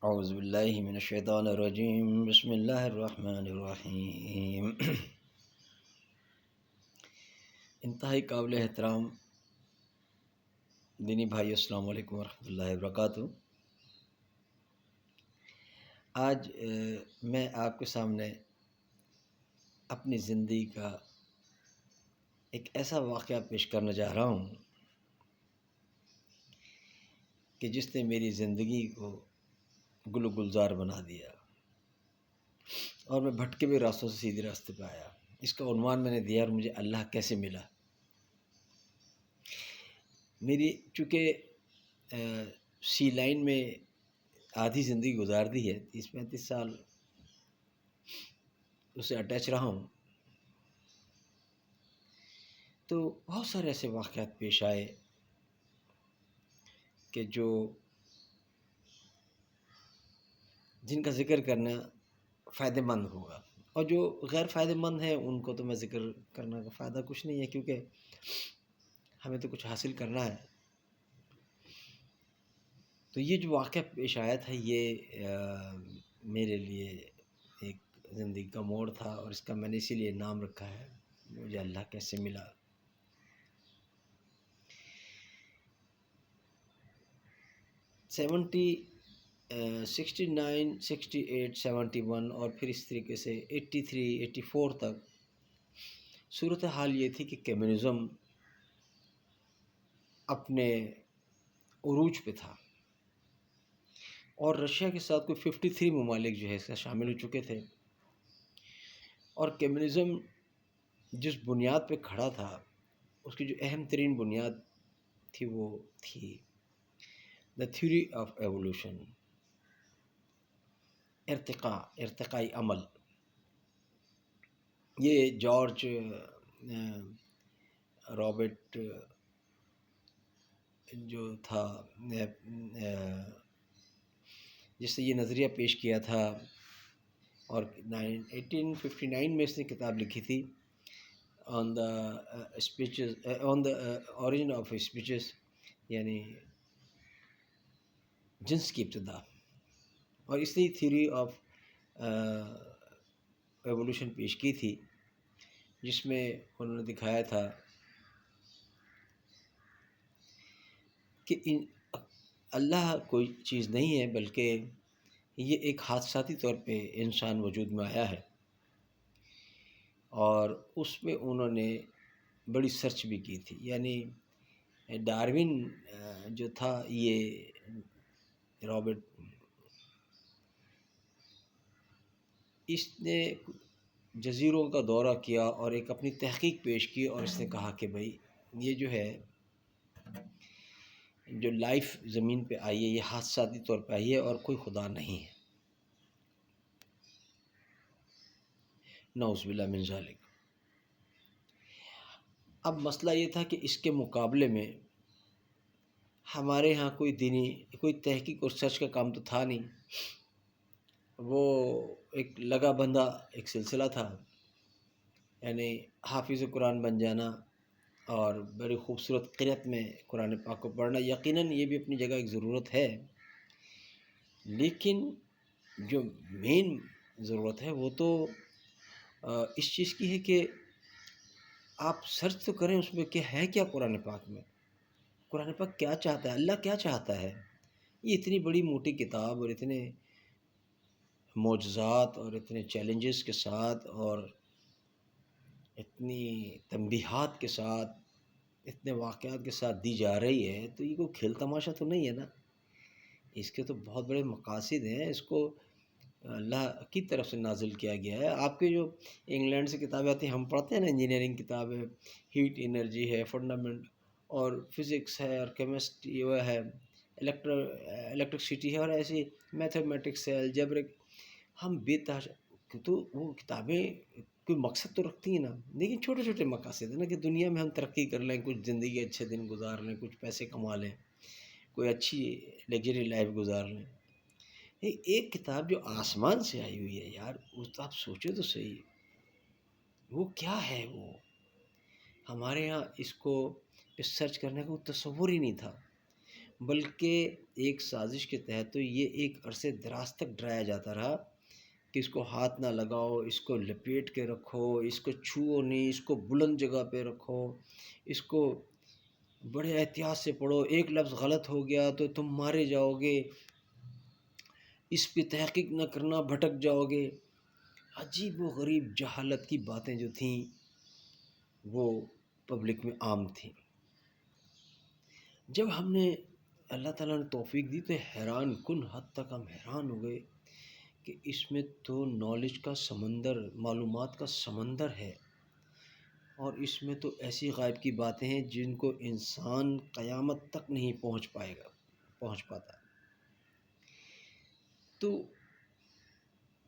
اعوذ باللہ من الشیطان الرجیم، بسم اللہ الرحمن الرحیم۔ انتہائی قابل احترام دینی بھائی، السلام علیکم ورحمۃ اللہ وبرکاتہ۔ آج میں آپ کے سامنے اپنی زندگی کا ایک ایسا واقعہ پیش کرنے جا رہا ہوں کہ جس نے میری زندگی کو گل و گلزار بنا دیا اور میں بھٹکے ہوئے راستوں سے سیدھے راستے پہ آیا۔ اس کا عنوان میں نے دیا اور مجھے اللہ کیسے ملا۔ میری چونکہ سی لائن میں آدھی زندگی گزار دی ہے، 30-35 سال اسے اٹیچ رہا ہوں، تو بہت سارے ایسے واقعات پیش آئے کہ جن کا ذکر کرنا فائدہ مند ہوگا، اور جو غیر فائدہ مند ہیں ان کو تو میں ذکر کرنا کا فائدہ کچھ نہیں ہے، کیونکہ ہمیں تو کچھ حاصل کرنا ہے۔ تو یہ جو واقعہ پیش آیا تھا، یہ میرے لیے ایک زندگی کا موڑ تھا، اور اس کا میں نے اسی لیے نام رکھا ہے مجھے اللہ کیسے ملا۔ 69، 68، 71 اور پھر اس طریقے سے 83، 84 تک صورتحال یہ تھی کہ کمیونزم اپنے عروج پہ تھا، اور رشیا کے ساتھ کوئی 53 ممالک جو ہے اس کا شامل ہو چکے تھے، اور کمیونزم جس بنیاد پہ کھڑا تھا اس کی جو اہم ترین بنیاد تھی وہ تھی دا تھیوری آف ایوولوشن، ارتقائی عمل۔ یہ جارج رابرٹ جو تھا جس نے یہ نظریہ پیش کیا تھا، اور 1859 میں اس نے کتاب لکھی تھی on the species, on the origin of species, یعنی جنس کی ابتدا، اور اس نے تھیوری آف ایوولوشن پیش کی تھی، جس میں انہوں نے دکھایا تھا کہ اللہ کوئی چیز نہیں ہے، بلکہ یہ ایک حادثاتی طور پہ انسان وجود میں آیا ہے، اور اس میں انہوں نے بڑی سرچ بھی کی تھی۔ یعنی ڈارون جو تھا، یہ رابرٹ، اس نے جزیروں کا دورہ کیا اور ایک اپنی تحقیق پیش کی، اور اس نے کہا کہ بھئی یہ جو ہے جو لائف زمین پہ آئی ہے یہ حادثاتی طور پہ آئی ہے اور کوئی خدا نہیں ہے، نعوذ باللہ من ذالک۔ اب مسئلہ یہ تھا کہ اس کے مقابلے میں ہمارے ہاں کوئی تحقیق اور سرچ کا کام تو تھا نہیں، وہ ایک لگا بندھا ایک سلسلہ تھا، یعنی حافظ قرآن بن جانا اور بڑی خوبصورت قرأت میں قرآن پاک کو پڑھنا۔ یقیناً یہ بھی اپنی جگہ ایک ضرورت ہے، لیکن جو مین ضرورت ہے وہ تو اس چیز کی ہے کہ آپ سرچ تو کریں اس میں کہ ہے کیا قرآن پاک میں، قرآن پاک کیا چاہتا ہے، اللہ کیا چاہتا ہے۔ یہ اتنی بڑی موٹی کتاب اور اتنے معجزات اور اتنے چیلنجز کے ساتھ اور اتنی تنبیہات کے ساتھ، اتنے واقعات کے ساتھ دی جا رہی ہے، تو یہ کوئی کھیل تماشا تو نہیں ہے نا، اس کے تو بہت بڑے مقاصد ہیں۔ اس کو اللہ کی طرف سے نازل کیا گیا ہے۔ آپ کے جو انگلینڈ سے کتابیں آتی ہیں، ہم پڑھتے ہیں نا، انجینئرنگ کتابیں، ہیٹ انرجی ہے، فنڈامنٹ، اور فزکس ہے، اور کیمسٹری وہ ہے، الیکٹرسٹی ہے، اور ایسی میتھمیٹکس ہے، الجبرک، ہم بے تحاشا، تو وہ کتابیں کوئی مقصد تو رکھتی ہیں نا، لیکن چھوٹے چھوٹے مقاصد ہیں نا، کہ دنیا میں ہم ترقی کر لیں، کچھ زندگی اچھے دن گزار لیں، کچھ پیسے کما لیں، کوئی اچھی لگژری لائف گزار لیں۔ ایک کتاب جو آسمان سے آئی ہوئی ہے یار، اس تو آپ سوچو تو صحیح، وہ کیا ہے؟ وہ ہمارے ہاں اس کو سرچ کرنے کا کوئی تصور ہی نہیں تھا۔ بلکہ ایک سازش کے تحت تو یہ ایک عرصے دراز تک ڈرایا جاتا رہا کہ اس کو ہاتھ نہ لگاؤ، اس کو لپیٹ کے رکھو، اس کو چھوؤ نہیں، اس کو بلند جگہ پہ رکھو، اس کو بڑے احتیاط سے پڑھو، ایک لفظ غلط ہو گیا تو تم مارے جاؤ گے، اس پہ تحقیق نہ کرنا، بھٹک جاؤ گے۔ عجیب و غریب جہالت کی باتیں جو تھیں وہ پبلک میں عام تھیں۔ جب ہم نے اللہ تعالیٰ نے توفیق دی تو حیران کن حد تک ہم حیران ہو گئے کہ اس میں تو نالج کا سمندر، معلومات کا سمندر ہے، اور اس میں تو ایسی غائب کی باتیں ہیں جن کو انسان قیامت تک نہیں پہنچ پاتا۔ تو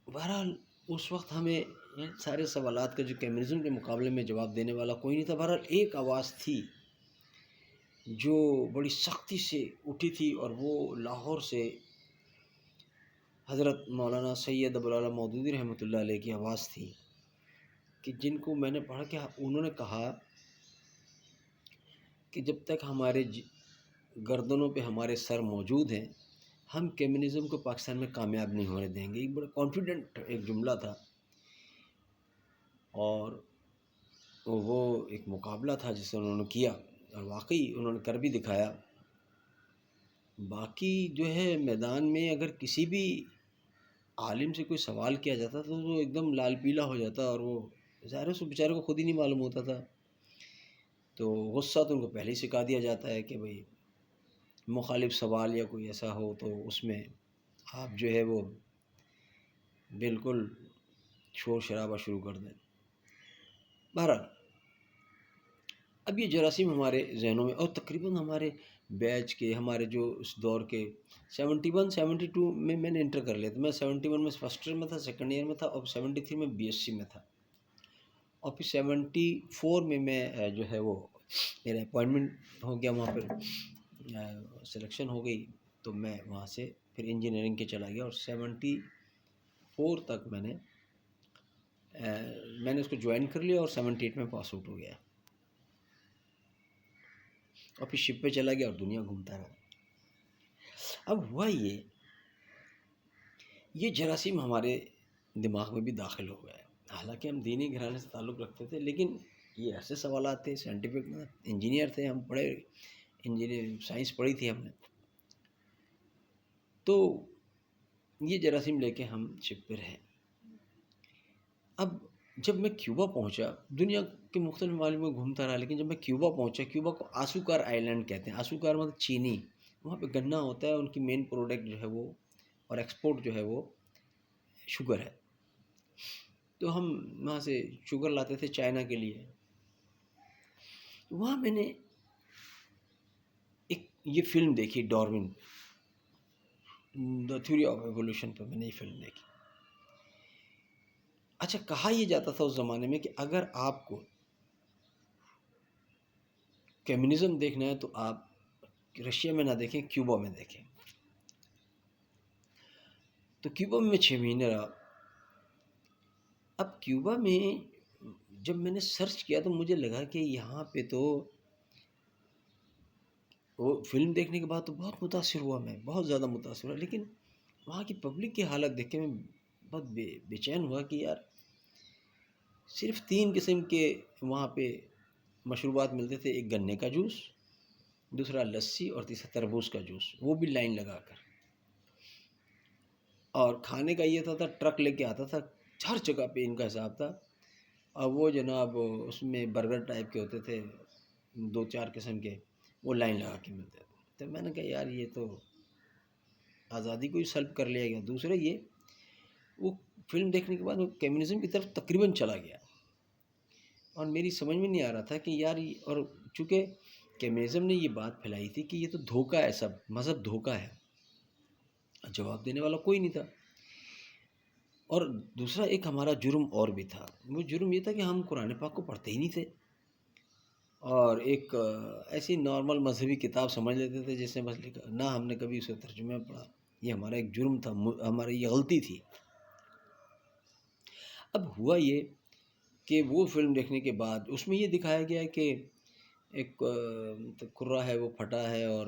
بہرحال اس وقت ہمیں ان سارے سوالات کا جو کمیونزم کے مقابلے میں جواب دینے والا کوئی نہیں تھا۔ بہرحال ایک آواز تھی جو بڑی سختی سے اٹھی تھی، اور وہ لاہور سے حضرت مولانا سید ابوالعلا مودودی رحمۃ اللہ علیہ کی آواز تھی، کہ جن کو میں نے پڑھا کہ انہوں نے کہا کہ جب تک ہمارے گردنوں پہ ہمارے سر موجود ہیں، ہم کمیونزم کو پاکستان میں کامیاب نہیں ہونے دیں گے۔ ایک بڑا کانفیڈنٹ ایک جملہ تھا، اور وہ ایک مقابلہ تھا جسے انہوں نے کیا، اور واقعی انہوں نے کر بھی دکھایا۔ باقی جو ہے میدان میں اگر کسی بھی عالم سے کوئی سوال کیا جاتا تو وہ ایک دم لال پیلا ہو جاتا، اور وہ ظاہر ہے اس بیچارے کو خود ہی نہیں معلوم ہوتا تھا، تو غصہ تو ان کو پہلے ہی سکھا دیا جاتا ہے کہ بھئی مخالف سوال یا کوئی ایسا ہو تو اس میں آپ جو ہے وہ بالکل شور شرابہ شروع کر دیں۔ بہرحال اب یہ جراثیم ہمارے ذہنوں میں، اور تقریباً ہمارے بیچ کے، ہمارے جو اس دور کے 71 72 میں نے انٹر کر لیا تھا۔ میں 71 میں فرسٹ ایئر میں تھا، سیکنڈ ایئر میں تھا، اور 73 میں BSc میں تھا، اور پھر 74 میں جو ہے وہ میرا اپوائنٹمنٹ ہو گیا، وہاں پہ سلیکشن ہو گئی، تو میں وہاں سے پھر انجینئرنگ کے چلا گیا، اور 74 تک میں نے اس کو جوائن کر لیا، اور 78 میں پاس آؤٹ ہو گیا، اور پھر شپ پہ چلا گیا اور دنیا گھومتا رہا۔ اب ہوا یہ جراثیم ہمارے دماغ میں بھی داخل ہو گیا ہے۔ حالانکہ ہم دینی گھرانے سے تعلق رکھتے تھے، لیکن یہ ایسے سوالات تھے، سائنٹیفک انجینئر تھے ہم، پڑھے انجینئر سائنس پڑھی تھی ہم نے، تو یہ جراثیم لے کے ہم شپ پہ رہے۔ اب جب میں کیوبا پہنچا، دنیا کے مختلف ممالک میں گھومتا رہا، لیکن جب میں کیوبا پہنچا، کیوبا کو آسوکار آئی لینڈ کہتے ہیں، آسوکار مطلب چینی، وہاں پہ گنا ہوتا ہے، ان کی مین پروڈکٹ جو ہے وہ، اور ایکسپورٹ جو ہے وہ شوگر ہے، تو ہم وہاں سے شوگر لاتے تھے چائنا کے لیے۔ وہاں میں نے ایک یہ فلم دیکھی، Darwin, the theory of evolution پہ میں نے یہ فلم دیکھی۔ اچھا، کہا یہ جاتا تھا اس زمانے میں کہ اگر آپ کو کمیونزم دیکھنا ہے تو آپ رشیا میں نہ دیکھیں، کیوبا میں دیکھیں۔ تو کیوبا میں 6 مہینے رہا۔ اب کیوبا میں جب میں نے سرچ کیا تو مجھے لگا کہ یہاں پہ تو وہ فلم دیکھنے کے بعد تو بہت متاثر ہوا، میں بہت زیادہ متاثر ہوا، لیکن وہاں کی پبلک کی حالت دیکھ کے میں بہت بے چین ہوا کہ یار صرف 3 قسم کے وہاں پہ مشروبات ملتے تھے، ایک گنے کا جوس، دوسرا لسی، اور تیسرا تربوز کا جوس، وہ بھی لائن لگا کر۔ اور کھانے کا یہ تھا ٹرک لے کے آتا تھا، ہر جگہ پہ ان کا حساب تھا، اور وہ جناب اس میں برگر ٹائپ کے ہوتے تھے 2-4 قسم کے، وہ لائن لگا کے ملتے تھے۔ تو میں نے کہا یار یہ تو آزادی کو ہی سلب کر لیا گیا۔ دوسرا یہ، وہ فلم دیکھنے کے بعد وہ کمیونزم کی طرف تقریباً چلا گیا، اور میری سمجھ میں نہیں آ رہا تھا کہ یار اور چونکہ کمیونزم نے یہ بات پھیلائی تھی کہ یہ تو دھوکہ ہے، سب مذہب دھوکہ ہے، جواب دینے والا کوئی نہیں تھا۔ اور دوسرا ایک ہمارا جرم اور بھی تھا، وہ جرم یہ تھا کہ ہم قرآن پاک کو پڑھتے ہی نہیں تھے، اور ایک ایسی نارمل مذہبی کتاب سمجھ لیتے تھے جس نے بس لکھا، نہ ہم نے کبھی اسے ترجمے میں پڑھا۔ یہ ہمارا ایک جرم تھا، ہماری یہ غلطی تھی۔ اب ہوا یہ کہ وہ فلم دیکھنے کے بعد اس میں یہ دکھایا گیا کہ ایک کرہ ہے وہ پھٹا ہے، اور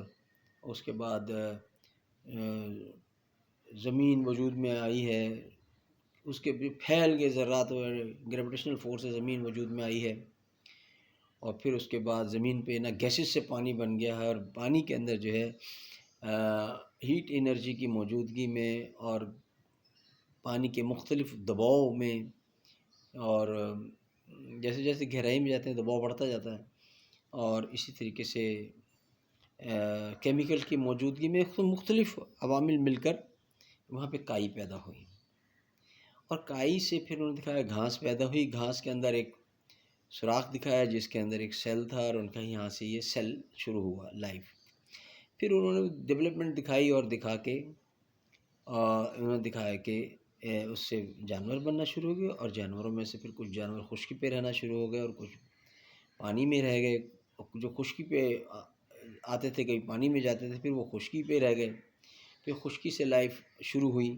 اس کے بعد زمین وجود میں آئی ہے، اس کے بھی پھیل کے ذرات اور گریویٹیشنل فورس سے زمین وجود میں آئی ہے، اور پھر اس کے بعد زمین پہ نا گیسز سے پانی بن گیا ہے، اور پانی کے اندر جو ہے ہیٹ انرجی کی موجودگی میں اور پانی کے مختلف دباؤ میں، اور جیسے جیسے گہرائی میں جاتے ہیں دباؤ بڑھتا جاتا ہے، اور اسی طریقے سے کیمیکل کی موجودگی میں مختلف عوامل مل کر وہاں پہ کائی پیدا ہوئی، اور کائی سے پھر انہوں نے دکھایا گھاس پیدا ہوئی، گھاس کے اندر ایک سوراخ دکھایا جس کے اندر ایک سیل تھا، اور ان کا یہاں سے یہ سیل شروع ہوا لائف۔ پھر انہوں نے ڈیولپمنٹ دکھائی اور دکھا کے انہوں نے دکھایا کہ اس سے جانور بننا شروع ہو گئے، اور جانوروں میں سے پھر کچھ جانور خشکی پہ رہنا شروع ہو گئے اور کچھ پانی میں رہ گئے، جو خشکی پہ آتے تھے کہیں پانی میں جاتے تھے، پھر وہ خشکی پہ رہ گئے، پھر خشکی سے لائف شروع ہوئی،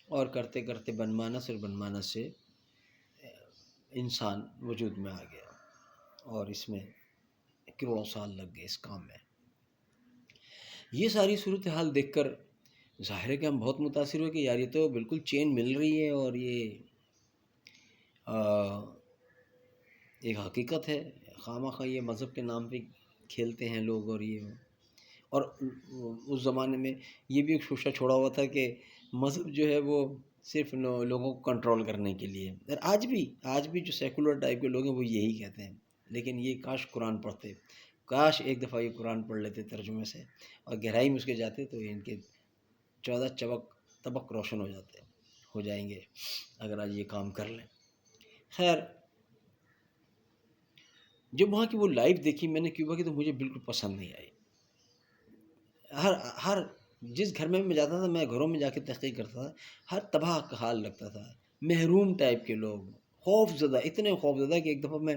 اور کرتے کرتے بنمانس اور بنمانس سے انسان وجود میں آ گیا، اور اس میں کروڑوں سال لگ گئے اس کام میں۔ یہ ساری صورتحال دیکھ کر ظاہر ہے کہ ہم بہت متاثر ہوئے کہ یار یہ تو بالکل چین مل رہی ہے، اور یہ ایک حقیقت ہے، خواہ یہ مذہب کے نام پہ کھیلتے ہیں لوگ، اور یہ اور اس زمانے میں یہ بھی ایک شوشہ چھوڑا ہوا تھا کہ مذہب جو ہے وہ صرف لوگوں کو کنٹرول کرنے کے لیے، اور آج بھی جو سیکولر ٹائپ کے لوگ ہیں وہ یہی کہتے ہیں، لیکن یہ کاش قرآن پڑھتے، کاش ایک دفعہ یہ قرآن پڑھ لیتے ترجمے سے اور گہرائی میں اس کے جاتے تو ان کے 14 طبق روشن ہو جائیں گے اگر آج یہ کام کر لیں۔ خیر، جب وہاں کی وہ لائف دیکھی میں نے کیوبا کی تو مجھے بالکل پسند نہیں آئی۔ ہر جس گھر میں جاتا تھا، میں گھروں میں جا کے تحقیق کرتا تھا، ہر تباہ کا حال لگتا تھا، محروم ٹائپ کے لوگ، خوف زدہ، اتنے خوف زدہ کہ ایک دفعہ میں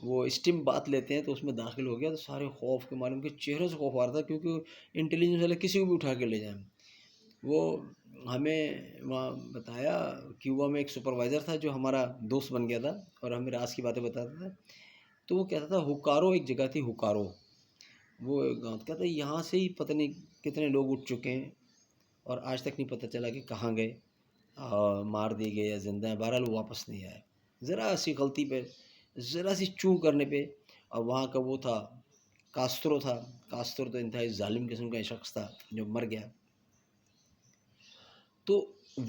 وہ اسٹیم بات لیتے ہیں تو اس میں داخل ہو گیا تو سارے خوف کے مارے ان کے چہروں سے خوف آ رہا تھا، کیونکہ انٹیلیجنس والے کسی کو بھی اٹھا کے لے جائیں۔ وہ ہمیں وہاں بتایا، کیوبا میں ایک سپروائزر تھا جو ہمارا دوست بن گیا تھا اور ہمیں راز کی باتیں بتاتا تھا، تو وہ کہتا تھا ہوکارو ایک جگہ تھی، ہوکارو وہ گاؤں کہتا ہے یہاں سے ہی پتہ نہیں کتنے لوگ اٹھ چکے ہیں اور آج تک نہیں پتہ چلا کہ کہاں گئے، مار دیے گئے یا زندہ ہیں، بہرحال وہ واپس نہیں آئے، ذرا سی غلطی پہ، ذرا سی چوک کرنے پہ۔ اور وہاں کا وہ تھا کاسترو تھا، کاسترو تو انتہائی ظالم قسم کا شخص تھا جو مر گیا۔ تو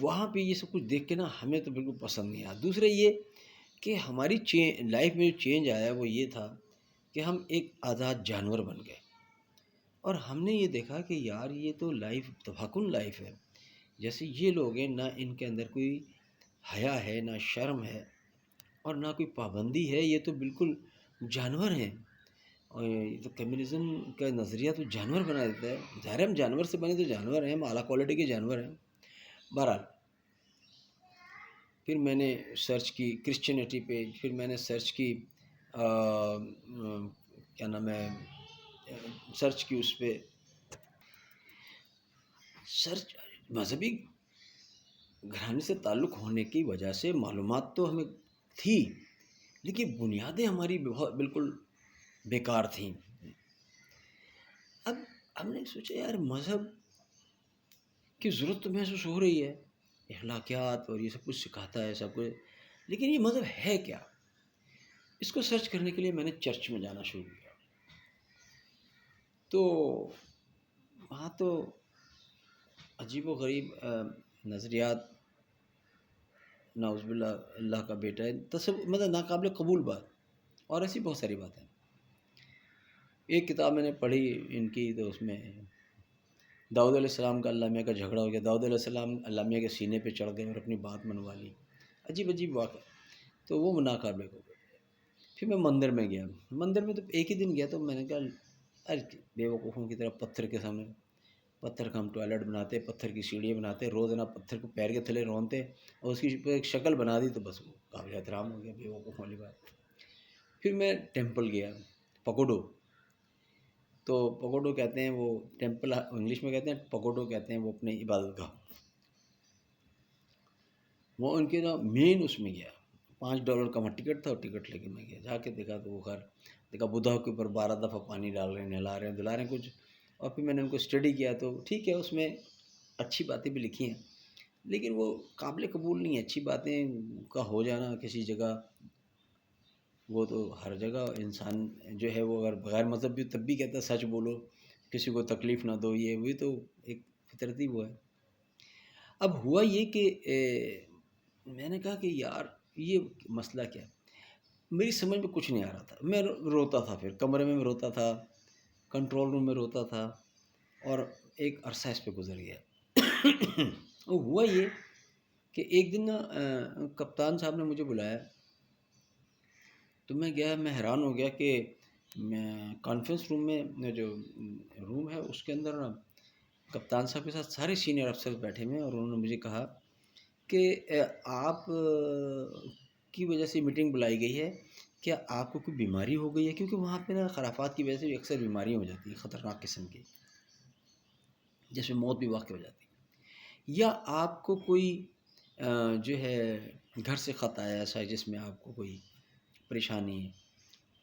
وہاں پہ یہ سب کچھ دیکھ کے نا ہمیں تو بالکل پسند نہیں آیا۔ دوسرے یہ کہ ہماری لائف میں جو چینج آیا وہ یہ تھا کہ ہم ایک آزاد جانور بن گئے، اور ہم نے یہ دیکھا کہ یار یہ تو لائف تباہ لائف ہے، جیسے یہ لوگ ہیں، نہ ان کے اندر کوئی حیا ہے، نہ شرم ہے، اور نہ کوئی پابندی ہے، یہ تو بالکل جانور ہیں، اور یہ تو کمیونزم کا نظریہ تو جانور بنا دیتا ہے۔ ظاہر ہم جانور سے بنے تو جانور ہیں، ہم اعلیٰ کوالٹی کے جانور ہیں۔ بہرحال پھر میں نے سرچ کی کرسچینٹی پہ، پھر میں نے سرچ کی کیا نام ہے، سرچ کی اس پہ سرچ مذہبی گھرانے سے تعلق ہونے کی وجہ سے معلومات تو ہمیں تھی، لیکن بنیادیں ہماری بالکل بیکار تھیں۔ اب ہم نے سوچا یار مذہب کی ضرورت تو محسوس ہو رہی ہے، اخلاقیات اور یہ سب کچھ سکھاتا ہے سب کچھ، لیکن یہ مذہب ہے کیا؟ اس کو سرچ کرنے کے لیے میں نے چرچ میں جانا شروع کیا، تو وہاں تو عجیب و غریب نظریات، نعوذ باللہ اللہ کا بیٹا ہے، مطلب ناقابل قبول بات، اور ایسی بہت ساری باتیں۔ ایک کتاب میں نے پڑھی ان کی، تو اس میں داؤد علیہ السلام کا اللہ میاں کا جھگڑا ہو گیا، داؤد علیہ السلام اللہ میاں کے سینے پہ چڑھ گئے اور اپنی بات منوا لی، عجیب عجیب واقعہ، تو وہ ناقابل قبول۔ پھر میں مندر میں گیا، مندر میں تو ایک ہی دن گیا تو میں نے کہا ارے بے وقوفوں کی طرح پتھر کے سامنے، پتھر کا ہم ٹوائلٹ بناتے، پتھر کی سیڑھیاں بناتے، روزانہ پتھر کو پیر کے تھلے رونتے اور اس کی ایک شکل بنا دی، تو بس وہ قابل احترام ہو گیا، بے وقوف والی بات۔ پھر میں ٹیمپل گیا، پگوڈو، تو پگوڈو کہتے ہیں وہ ٹیمپل، انگلش میں کہتے ہیں پگوڈو، کہتے ہیں وہ اپنے عبادت گاہ، وہ ان کے جو مین اس میں گیا، $5 کا وہاں ٹکٹ تھا، اور ٹکٹ لے کے میں گیا، جا کے دیکھا تو وہ گھر دیکھا بدھا کے اوپر 12 دفعہ پانی ڈال رہے ہیں، نہلا رہے ہیں، دلا رہے ہیں، کچھ اور پھر میں نے ان کو اسٹڈی کیا تو ٹھیک ہے، اس میں اچھی باتیں بھی لکھی ہیں، لیکن وہ قابل قبول نہیں ہے۔ اچھی باتیں کا ہو جانا کسی جگہ، وہ تو ہر جگہ انسان جو ہے وہ اگر بغیر مذہب بھی تب بھی کہتا ہے سچ بولو، کسی کو تکلیف نہ دو، یہ وہی تو ایک فطرتی وہ ہے۔ اب ہوا یہ کہ میں نے کہا کہ یار یہ مسئلہ کیا ہے؟ میری سمجھ میں کچھ نہیں آ رہا تھا، میں روتا تھا، پھر کمرے میں روتا تھا، کنٹرول روم میں روتا تھا، اور ایک عرصہ اس پہ گزر گیا۔ وہ ہوا یہ کہ ایک دن نا کپتان صاحب نے مجھے بلایا، تو میں گیا، میں حیران ہو گیا کہ میں کانفرنس روم میں جو روم ہے اس کے اندر نا کپتان صاحب کے ساتھ سارے سینئر افسر بیٹھے ہوئے ہیں، اور انہوں نے مجھے کہا کہ آپ کی وجہ سے میٹنگ بلائی گئی ہے، کیا آپ کو کوئی بیماری ہو گئی ہے؟ کیونکہ وہاں پہ نا خرافات کی وجہ سے اکثر بیماریاں ہو جاتی ہیں خطرناک قسم کی، جس میں موت بھی واقع ہو جاتی ہے، یا آپ کو کوئی جو ہے گھر سے خط آیا ایسا ہے جس میں آپ کو کوئی پریشانی ہے،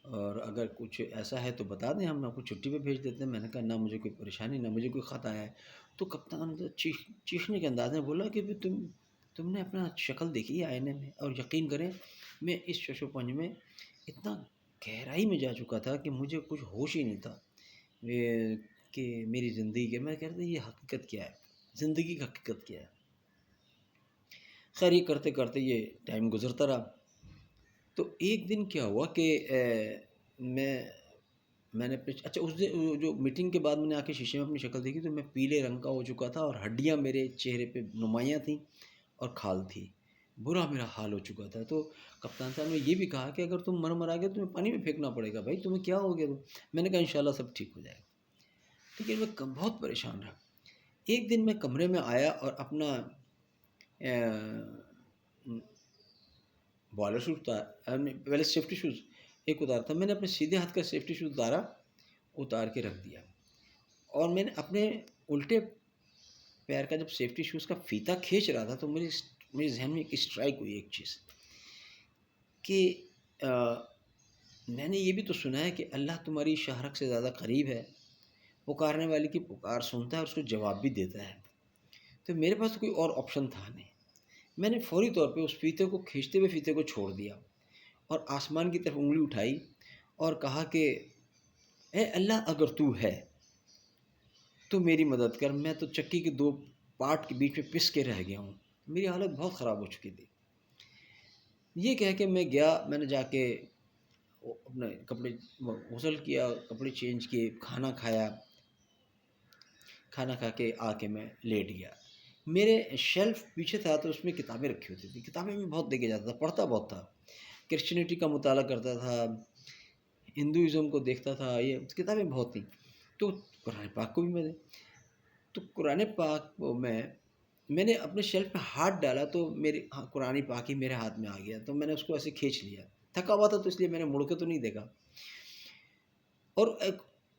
اور اگر کچھ ایسا ہے تو بتا دیں، ہم آپ کو چھٹی پہ بھیج دیتے ہیں۔ میں نے کہا نہ مجھے کوئی پریشانی، نہ مجھے کوئی خط آیا ہے۔ تو کپتان چیخنے کے انداز میں بولا کہ تم نے اپنا شکل دیکھی ہے آئینے میں، اور یقین کریں میں اس شش و پنج میں اتنا گہرائی میں جا چکا تھا کہ مجھے کچھ ہوش ہی نہیں تھا کہ میری زندگی کے، میں کہتا یہ حقیقت کیا ہے، زندگی کی حقیقت کیا ہے۔ خیر یہ کرتے کرتے یہ ٹائم گزرتا رہا۔ تو ایک دن کیا ہوا کہ میں نے اچھا اس دن جو میٹنگ کے بعد میں نے آ کے شیشے میں اپنی شکل دیکھی تو میں پیلے رنگ کا ہو چکا تھا، اور ہڈیاں میرے چہرے پہ نمایاں تھیں اور کھال تھی، برا میرا حال ہو چکا تھا۔ تو کپتان صاحب نے یہ بھی کہا کہ اگر تم مر آ گئے تمہیں پانی میں پھینکنا پڑے گا، بھائی تمہیں کیا ہو گیا؟ تو میں نے کہا انشاءاللہ سب ٹھیک ہو جائے گا، لیکن میں بہت پریشان رہا۔ ایک دن میں کمرے میں آیا اور اپنا بالر شوز اتارا، پہلے سیفٹی شوز ایک اتارا تھا، میں نے اپنے سیدھے ہاتھ کا سیفٹی شوز اتار کے رکھ دیا، اور میں نے اپنے الٹے پیر کا جب سیفٹی شوز کا فیتہ کھینچ رہا تھا تو میرے ذہن میں ایک اسٹرائک ہوئی ایک چیز کہ میں نے یہ بھی تو سنا ہے کہ اللہ تمہاری شہرک سے زیادہ قریب ہے، پکارنے والے کی پکار سنتا ہے اور اس کو جواب بھی دیتا ہے۔ تو میرے پاس کوئی اور آپشن تھا نہیں، میں نے فوری طور پہ اس فیتے کو کھینچتے ہوئے فیتے کو چھوڑ دیا اور آسمان کی طرف انگلی اٹھائی اور کہا کہ اے اللہ اگر تو ہے تو میری مدد کر، میں تو چکی کے دو پارٹ کے بیچ میں پس کے رہ گیا ہوں، میری حالت بہت خراب ہو چکی تھی۔ یہ کہہ کے میں گیا، میں نے جا کے اپنے کپڑے غسل کیا، کپڑے چینج کیے، کھانا کھایا، کھانا کھا کے آ کے میں لیٹ گیا۔ میرے شیلف پیچھے تھا تو اس میں کتابیں رکھی ہوتی تھی، کتابیں میں بہت دیکھے جاتا تھا، پڑھتا بہت تھا، کرسچینٹی کا مطالعہ کرتا تھا، ہندوازم کو دیکھتا تھا، یہ کتابیں بہت تھیں۔ تو قرآن پاک کو بھی تو قرآن پاک کو میں نے اپنے شیلف پہ ہاتھ ڈالا تو میرے قرآن پاک ہی میرے ہاتھ میں آ گیا، تو میں نے اس کو ایسے کھینچ لیا، تھکا ہوا تھا تو اس لیے میں نے مڑ کے تو نہیں دیکھا، اور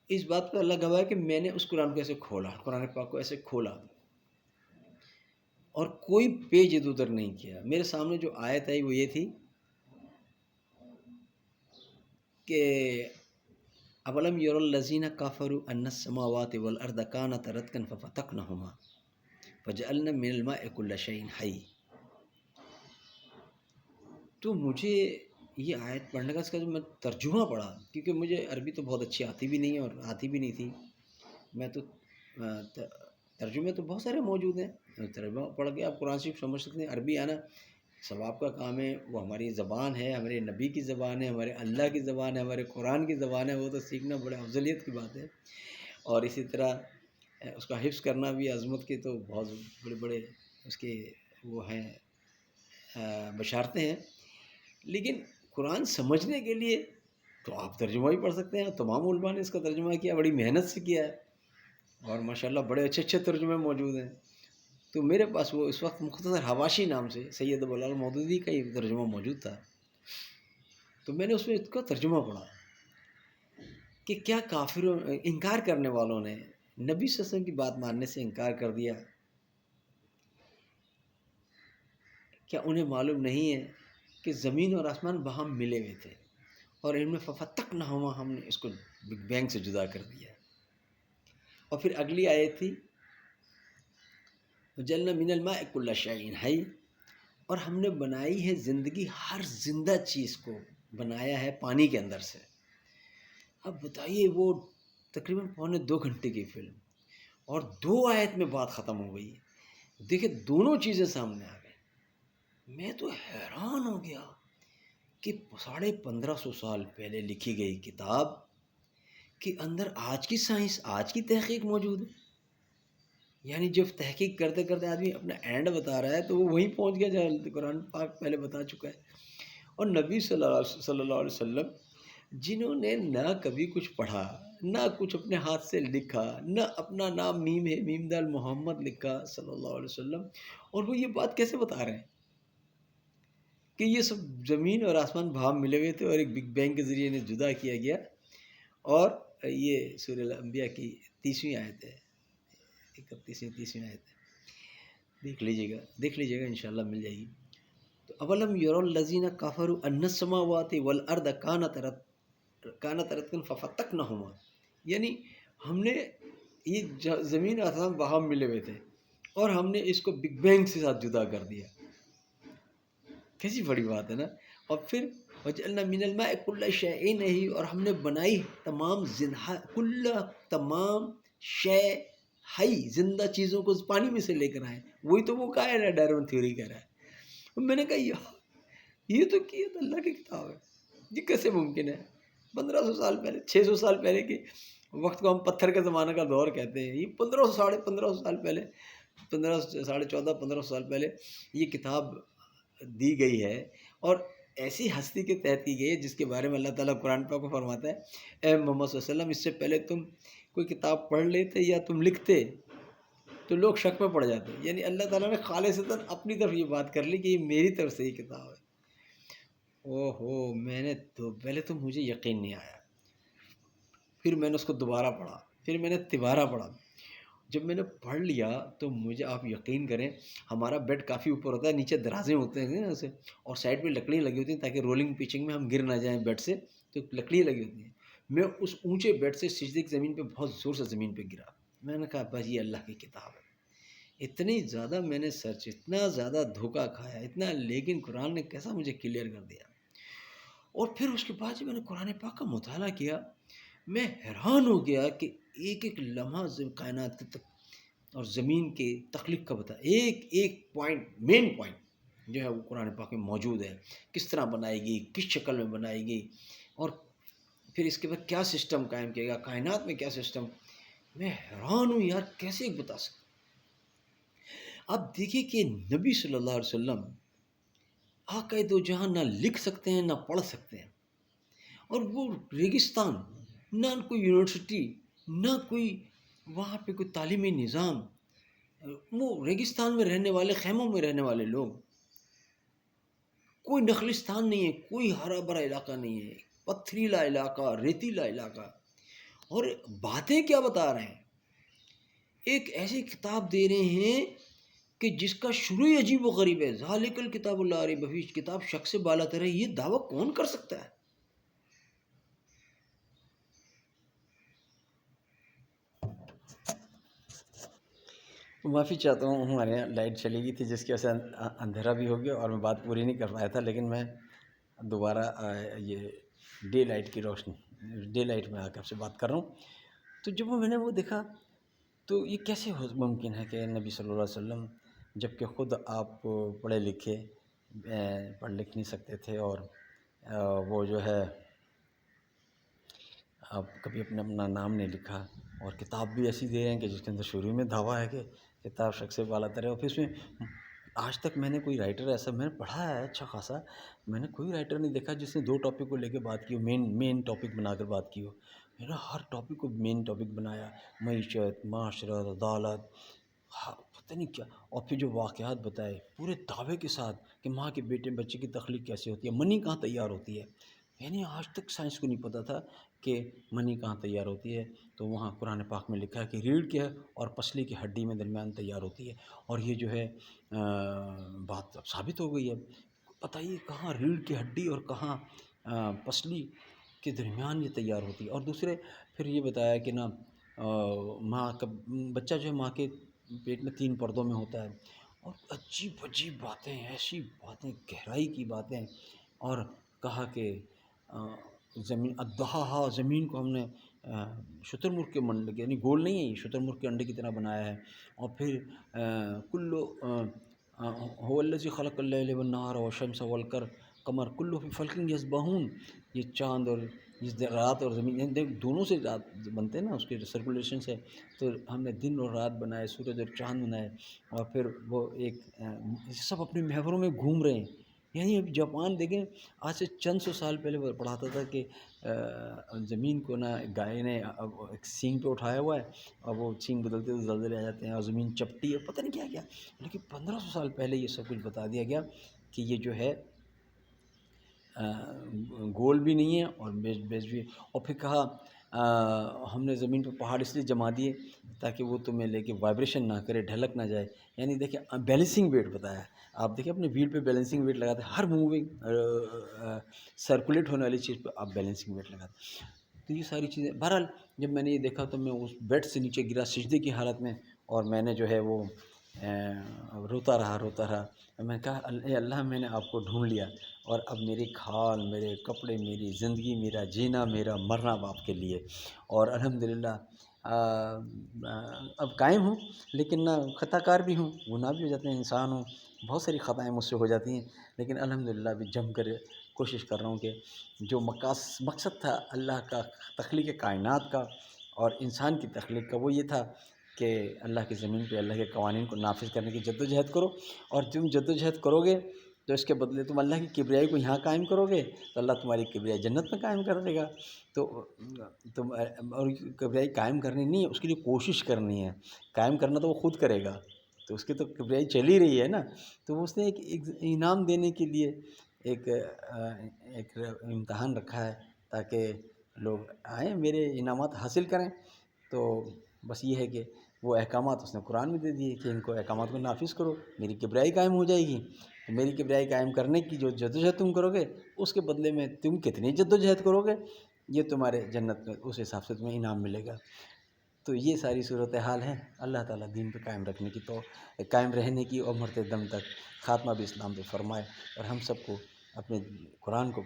اس بات پہ اللہ گواہ ہے کہ میں نے اس قرآن کو ایسے کھولا، قرآن پاک کو ایسے کھولا اور کوئی پیج ادھر ادھر نہیں کیا۔ میرے سامنے جو آیت آئی وہ یہ تھی کہ اولم یر الذین کفروا ان السماوات والارض کانتا رتقا ففتقناهما فجعلنا من الماء كل شيء حی۔ تو مجھے یہ آیت پڑھنے کا اس کا جو میں ترجمہ پڑھا، کیونکہ مجھے عربی تو بہت اچھی آتی بھی نہیں ہے اور آتی بھی نہیں تھی، میں تو ترجمے تو بہت سارے موجود ہیں، ترجمہ پڑھ کے آپ قرآن شریف سمجھ سکتے ہیں۔ عربی آنا ثواب کا کام ہے، وہ ہماری زبان ہے، ہمارے نبی کی زبان ہے، ہمارے اللہ کی زبان ہے، ہمارے قرآن کی زبان ہے، وہ تو سیکھنا بڑے افضلیت کی بات ہے، اور اسی طرح اس کا حفظ کرنا بھی عظمت کے تو بہت بڑے بڑے اس کے وہ ہیں بشارتیں ہیں۔ لیکن قرآن سمجھنے کے لیے تو آپ ترجمہ بھی پڑھ سکتے ہیں، تمام علماء نے اس کا ترجمہ کیا، بڑی محنت سے کیا ہے، اور ماشاءاللہ بڑے اچھے اچھے ترجمے موجود ہیں۔ تو میرے پاس وہ اس وقت مختصر حواشی نام سے سید ابو العلا مودودی کا یہ ترجمہ موجود تھا، تو میں نے اس میں اس کا ترجمہ پڑھا کہ کیا کافروں انکار کرنے والوں نے نبی صلی اللہ علیہ وسلم کی بات ماننے سے انکار کر دیا، کیا انہیں معلوم نہیں ہے کہ زمین اور آسمان باہم ملے ہوئے تھے، اور ان میں ففتقناہما، ہم نے اس کو بگ بینگ سے جدا کر دیا، اور پھر اگلی آیت تھی وجعلنا من الماء کل شیء حی، اور ہم نے بنائی ہے زندگی، ہر زندہ چیز کو بنایا ہے پانی کے اندر سے۔ اب بتائیے وہ تقریباً 1.25 گھنٹے کی فلم، اور 2 آیت میں بات ختم ہو گئی ہے۔ دیکھیں دونوں چیزیں سامنے آ گئی۔ میں تو حیران ہو گیا کہ 1550 سال پہلے لکھی گئی کتاب کے اندر آج کی سائنس، آج کی تحقیق موجود ہے۔ یعنی جب تحقیق کرتے کرتے آدمی اپنا اینڈ بتا رہا ہے تو وہ وہیں پہنچ گیا جہاں قرآن پاک پہلے بتا چکا ہے۔ اور نبی صلی اللہ علیہ وسلم جنہوں نے نہ کبھی کچھ پڑھا، نہ کچھ اپنے ہاتھ سے لکھا، نہ اپنا نام میم ہے میم دال محمد لکھا صلی اللہ علیہ وسلم، اور وہ یہ بات کیسے بتا رہے ہیں کہ یہ سب زمین اور آسمان بھاپ ملے ہوئے تھے اور ایک بگ بینگ کے ذریعے انہیں جدا کیا گیا۔ اور یہ سورہ الانبیاء کی 30ویں آیت ہے، 31ویں آیت ہے، دیکھ لیجیے گا انشاءاللہ مل جائے گی۔ تو اولم یروا الذین کفروا ان السماوات والارض کانتا رتقا ففتقناہما، یعنی ہم نے یہ زمین اور آسمان باہم ملے ہوئے تھے اور ہم نے اس کو بگ بینگ سے ساتھ جدا کر دیا۔ کیسی بڑی بات ہے نا۔ اور پھر وجعلنا من الماء کل شیء حی، اور ہم نے بنائی تمام شے حی، زندہ چیزوں کو پانی میں سے لے کر آئے۔ وہی تو وہ کہا ہے ڈارون تھیوری کہہ رہا ہے۔ میں نے کہا یہ تو اللہ کی کتاب ہے، یہ کیسے ممکن ہے؟ 1500 سال پہلے، 600 سال پہلے کے وقت کو ہم پتھر کے زمانہ کا دور کہتے ہیں، یہ 1500 سال پہلے، 1500 سال پہلے یہ کتاب دی گئی ہے، اور ایسی ہستی کے تحت کی گئی ہے جس کے بارے میں اللہ تعالیٰ قرآن پاک کو فرماتا ہے اے محمد صلی اللہ علیہ وسلم، اس سے پہلے تم کوئی کتاب پڑھ لیتے یا تم لکھتے تو لوگ شک میں پڑ جاتے۔ یعنی اللہ تعالیٰ نے خالصتاً اپنی طرف یہ بات کر لی کہ یہ میری طرف سے یہ کتاب ہے۔ میں نے تو پہلے تو مجھے یقین نہیں آیا، پھر میں نے اس کو دوبارہ پڑھا، پھر میں نے تبارہ پڑھا۔ جب میں نے پڑھ لیا تو مجھے آپ یقین کریں، ہمارا بیڈ کافی اوپر ہوتا ہے، نیچے درازیں ہوتے ہیں ایسے، اور سائڈ پہ لکڑیاں لگی ہوتی ہیں تاکہ رولنگ پچنگ میں ہم گر نہ جائیں بیڈ سے، تو لکڑیاں لگی ہوتی ہیں۔ میں اس اونچے بیڈ سے سجدے کی زمین پہ بہت زور سے زمین پہ گرا۔ میں نے کہا بس یہ اللہ کی کتاب ہے۔ اتنی زیادہ میں نے سرچ، اتنا زیادہ دھوکہ کھایا اتنا، لیکن قرآن نے کیسا مجھے کلیئر کر دیا۔ اور پھر اس کے بعد جب میں نے قرآن پاک کا مطالعہ کیا، میں حیران ہو گیا کہ ایک ایک لمحہ کائنات کے اور زمین کے تخلیق کا بتا، ایک ایک پوائنٹ، مین پوائنٹ جو ہے وہ قرآن پاک میں موجود ہے، کس طرح بنائی گئی، کس شکل میں بنائی گئی، اور پھر اس کے بعد کیا سسٹم قائم کیا گیا، کائنات میں کیا سسٹم۔ میں حیران ہوں یار، کیسے بتا سکتا۔ اب دیکھیے کہ نبی صلی اللہ علیہ وسلم آقا دو جہاں نہ لکھ سکتے ہیں نہ پڑھ سکتے ہیں، اور وہ ریگستان، نہ کوئی یونیورسٹی، نہ کوئی وہاں پہ کوئی تعلیمی نظام، وہ ریگستان میں رہنے والے، خیموں میں رہنے والے لوگ، کوئی نخلستان نہیں ہے، کوئی ہرا بھرا علاقہ نہیں ہے، پتھریلا علاقہ، ریتیلا علاقہ، اور باتیں کیا بتا رہے ہیں، ایک ایسی کتاب دے رہے ہیں کہ جس کا شروع ہی عجیب و غریب ہے، ذالک الکتاب لا ریب فیہ، کتاب شک سے بالا تر ہے، یہ دعویٰ کون کر سکتا ہے؟ معافی چاہتا ہوں، ہمارے یہاں لائٹ چلی گئی تھی جس کی وجہ سے اندھیرا بھی ہو گیا اور میں بات پوری نہیں کر پایا تھا، لیکن میں دوبارہ یہ ڈے لائٹ میں آ کے آپ سے بات کر رہا ہوں۔ تو جب میں نے وہ دیکھا تو یہ کیسے ممکن ہے کہ نبی صلی اللہ علیہ وسلم، جب کہ خود آپ پڑھے لکھے، پڑھ لکھ نہیں سکتے تھے، اور وہ جو ہے آپ کبھی اپنا نام نہیں لکھا، اور کتاب بھی ایسی دے رہے ہیں کہ جس کے اندر شروع میں دعویٰ ہے کہ کتاب شک سے بالا تر ہے، اور پھر اس میں آج تک میں نے کوئی رائٹر ایسا، میں نے پڑھا ہے اچھا خاصا، میں نے کوئی رائٹر نہیں دیکھا جس نے 2 ٹاپک کو لے کے بات کی ہو، مین ٹاپک بنا کر بات کی ہو۔ میں نے ہر ٹاپک کو مین ٹاپک بنایا، معیشت، معاشرت، عدالت، پتہ نہیں کیا، اور پھر جو واقعات بتائے پورے دعوے کے ساتھ کہ ماں کے بچے کی تخلیق کیسے ہوتی ہے، منی کہاں تیار ہوتی ہے۔ یعنی آج تک سائنس کو نہیں پتہ تھا کہ منی کہاں تیار ہوتی ہے، تو وہاں قرآن پاک میں لکھا ہے کہ ریڑھ کے اور پسلی کی ہڈی میں درمیان تیار ہوتی ہے، اور یہ جو ہے بات اب ثابت ہو گئی ہے۔ بتائیے کہاں ریڑھ کی ہڈی اور کہاں پسلی کے درمیان یہ تیار ہوتی ہے۔ اور دوسرے پھر یہ بتایا کہ نا ماں کا بچہ جو ہے ماں کے پیٹ میں 3 پردوں میں ہوتا ہے، اور عجیب عجیب باتیں، ایسی باتیں، گہرائی کی باتیں، اور کہا کہ زمین ادہا، زمین کو ہم نے شتر مرغ کے منڈے کے، یعنی گول نہیں ہے یہ، شتر مرغ کے انڈے کی طرح بنایا ہے، اور پھر کلو هو الذی خلق اللیل والنہار والشمس والقمر کل فی فلک یسبحون، یہ چاند اور رات اور زمین، یعنی دونوں سے رات بنتے ہیں نا، اس کے سرکولیشن سے، تو ہم نے دن اور رات بنائے، سورج اور چاند بنائے، اور پھر وہ ایک سب اپنے محوروں میں گھوم رہے ہیں۔ یعنی اب جاپان دیکھیں، آج سے چند سو سال پہلے وہ پڑھاتا تھا کہ زمین کو نا گائے نے ایک سینگ پہ اٹھایا ہوا ہے، اور وہ سینگ بدلتے ہوئے زلزلے آ جاتے ہیں، اور زمین چپٹی ہے، پتہ نہیں کیا کیا، لیکن 1500 سال پہلے یہ سب کچھ بتا دیا گیا کہ یہ جو ہے گول بھی نہیں ہے اور بیس بھی ہے۔ اور پھر کہا ہم نے زمین پہ پہاڑ اس لیے جما دیے تاکہ وہ تمہیں لے کے وائبریشن نہ کرے، ڈھلک نہ جائے، یعنی دیکھیں بیلنسنگ ویٹ بتایا ہے۔ آپ دیکھیں اپنے ویل پہ بیلنسنگ ویٹ لگاتے ہیں، ہر موونگ سرکولیٹ ہونے والی چیز پہ آپ بیلنسنگ ویٹ لگاتے ہیں۔ تو یہ ساری چیزیں، بہرحال جب میں نے یہ دیکھا تو میں اس بیڈ سے نیچے گرا سجدے کی حالت میں، اور میں نے جو ہے وہ روتا رہا۔ میں نے کہا اے اللہ، میں نے آپ کو ڈھونڈ لیا، اور اب میری کھال، میرے کپڑے، میری زندگی، میرا جینا، میرا مرنا اب آپ کے لیے، اور الحمدللہ اب قائم ہوں، لیکن نہ خطا کار بھی ہوں، گناہ بھی ہو جاتے ہیں، انسان ہوں، بہت ساری خطائیں مجھ سے ہو جاتی ہیں، لیکن الحمدللہ ابھی جم کر کوشش کر رہا ہوں کہ جو مقصد تھا اللہ کا، تخلیق کائنات کا اور انسان کی تخلیق کا، وہ یہ تھا کہ اللہ کی زمین پہ اللہ کے قوانین کو نافذ کرنے کی جد و جہد کرو، اور تم جد و جہد کرو گے تو اس کے بدلے تم اللہ کی کبریائی کو یہاں قائم کرو گے تو اللہ تمہاری کبریائی جنت میں قائم کر دے گا۔ تو تم، اور کبریائی قائم کرنی نہیں ہے، اس کے لیے کوشش کرنی ہے، قائم کرنا تو وہ خود کرے گا، تو اس کی تو کبریائی چل ہی رہی ہے نا، تو اس نے ایک انعام دینے کے لیے ایک امتحان رکھا ہے تاکہ لوگ آئیں میرے انعامات حاصل کریں۔ تو بس یہ ہے کہ وہ احکامات اس نے قرآن میں دے دیے کہ ان کو احکامات کو نافذ کرو، میری کبریائی قائم ہو جائے گی۔ تو میری کبریائی قائم کرنے کی جو جدوجہد تم کرو گے، اس کے بدلے میں تم کتنی جدوجہد کرو گے، یہ تمہارے جنت میں اس حساب سے تمہیں انعام ملے گا۔ تو یہ ساری صورتحال ہے۔ اللہ تعالیٰ دین پہ قائم رکھنے کی، تو قائم رہنے کی، اور مرتے دم تک خاتمہ بھی اسلام پہ فرمائے، اور ہم سب کو اپنے قرآن کو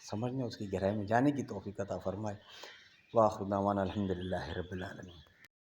سمجھنے، اس کی گہرائی میں جانے کی توفیق عطا فرمائے۔ وآخر دعوانا الحمدللہ رب العالمین۔